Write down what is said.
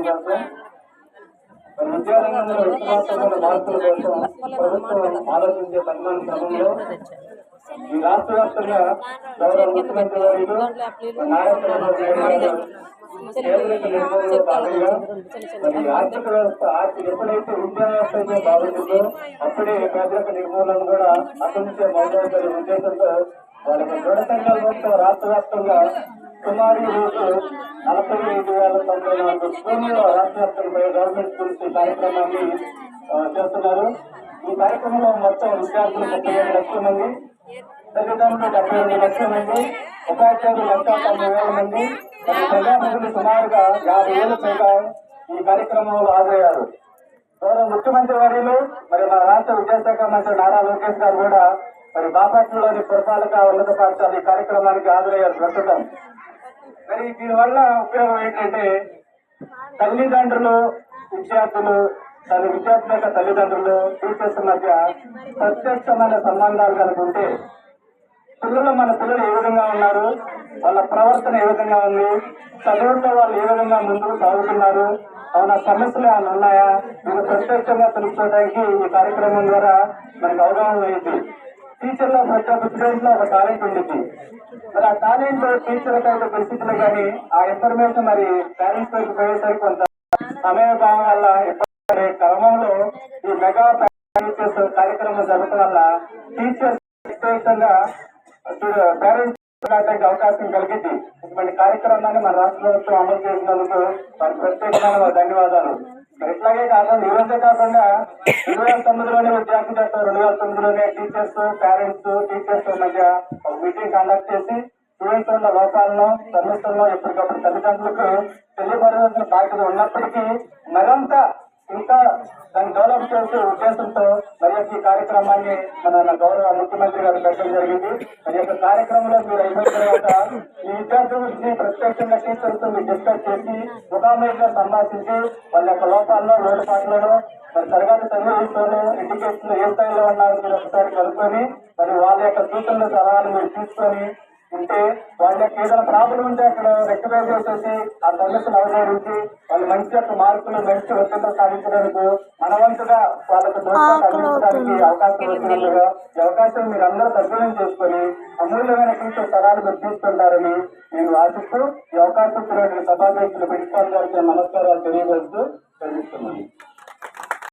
కోసం విద్యారంగంలో విప్లవాత్మక మార్పుల కోసం ప్రభుత్వం ఆలోచించే పరిమాణ క్రమంలో ఈ రాష్ట్ర వ్యాప్తంగా గౌరవ ముఖ్యమంత్రి వర్యులు నారా చంద్రబాబు నాయుడు గారు కేంద్ర నిర్మాణంలో భాగంగా మరి ఆర్థిక వ్యవస్థ ఎప్పుడైతే విద్యా వ్యవస్థ అయితే బాగుంటుందో అప్పుడే పేదరిక నిర్మూలన కూడా అసలు మొదలవుతున్న ఉద్దేశంతో వాళ్ళకి దృఢ సంకల్పంతో రాష్ట్ర వ్యాప్తంగా సుమారు రోజు 45,094 స్కూల్లో రాష్ట్ర వ్యాప్తంగా గవర్నమెంట్ స్కూల్స్ కార్యక్రమాన్ని చేస్తున్నారు. ఈ కార్యక్రమంలో మొత్తం విద్యార్థులు 37 లక్షల మంది, తల్లిదండ్రులు 72 లక్షల మంది, ఉపాధ్యాయులు 1,90,000 మంది, ప్రజాప్రతినిధులు సుమారుగా 50,000 పైగా ఈ కార్యక్రమంలో హాజరయ్యారు. గౌరవ ముఖ్యమంత్రి వర్యులు మరి మా రాష్ట్ర విద్యాశాఖ మంత్రి నారా లోకేష్ గారు కూడా మరి బాపట్లలోని పురపాలక ఉన్నత పాఠశాల ఈ కార్యక్రమానికి హాజరయ్యారు. ప్రస్తుతం మరి దీనివల్ల ఉపయోగం ఏంటంటే తల్లిదండ్రులు విద్యార్థుల యొక్క తల్లిదండ్రులు టీచర్స్ మధ్య ప్రత్యక్షమైన సంబంధాలు కనుకుంటే మన పిల్లలు ఏ విధంగా ఉన్నారు, వాళ్ళ ప్రవర్తన ఏ విధంగా ఉంది, చదువుల్లో వాళ్ళు ఏ విధంగా ముందుకు సాగుతున్నారు, ఏమైనా సమస్యలు ఏమైనా ఉన్నాయా, ఇది ప్రత్యక్షంగా తెలుసుకోవడానికి ఈ కార్యక్రమం ద్వారా మనకు అవగాహన అయింది. టీచర్లో ప్రతి ఒక్క స్టూడెంట్ లో ఒక టాలెంట్ ఉంటుంది. మరి ఆ టాలెంట్ టీచర్లకు అయితే పరిస్థితులు కానీ ఆ ఇన్ఫర్మేషన్ మరి పేరెంట్స్ వైపు పోయేసరికి కొంత సమయభావం వల్ల క్రమంలో ఈ మెగా టీచర్స్ కార్యక్రమం జరగడం వల్ల టీచర్స్ విశేషంగా పేరెంట్స్ అవకాశం కలిగింది. ఇటువంటి కార్యక్రమాన్ని మన రాష్ట్ర ప్రభుత్వం అమలు చేసినందుకు వారికి ప్రత్యేకమైన ధన్యవాదాలు. ఇట్లాగే కాకుండా ఈ రోజే కాకుండా 2009లోనే విద్యార్థి చట్టం 2009లోనే టీచర్స్ పేరెంట్స్ టీచర్స్ మధ్య ఒక మీటింగ్ కండక్ట్ చేసి స్టూడెంట్స్ ఉన్న లోపాలను సమస్యలను ఎప్పటికప్పుడు తల్లిదండ్రులకు తెలియపడాల్సిన బాధ్యత ఉన్నప్పటికీ మరింత ఇంకా దాన్ని డెవలప్ చేసే ఉద్దేశంతో మరి ఈ కార్యక్రమాన్ని మన గౌరవ ముఖ్యమంత్రి గారు పెట్టడం జరిగింది. మరి యొక్క కార్యక్రమంలో మీరు అయిపోయిన తర్వాత ఈ విద్యార్థుల గురించి ప్రత్యేకంగా టీచర్స్ మీరు డిస్కస్ చేసి ముఖాముఖిగా సంభాషించి వాళ్ళ యొక్క లోపాలను లోటుపాట్లను మరి తరగతి చదువులోనూ ఎడ్యుకేషన్ ఏ స్థాయిలో ఉన్నారు మీరు ఒకసారి కనుక్కొని మరి వాళ్ళ యొక్క సూచనలు సలహాలు మీరు తీసుకొని ఉంటే వాళ్ళకి ఏదైనా ప్రాబ్లం ఉంటే అక్కడ రెక్టిఫై చేసేసి ఆ సమస్యను అవసరించి వాళ్ళు మంచి యొక్క మార్కులు మంచి ఒత్తిడి సాధించడానికి మనవంతుగా వాళ్ళకు అందించడానికి అవకాశం వచ్చినందుగా ఈ అవకాశం మీరు అందరూ సద్వినియోగం చేసుకొని అమూల్యమైన టీచర్ సలహాలు మీరు తీసుకుంటారని నేను ఆశిస్తూ ఈ అవకాశం సభాధ్యక్షులు ప్రిన్సిపాల్ గారికి నమస్కారాలు తెలియజేస్తూ తెలుస్తున్నాను.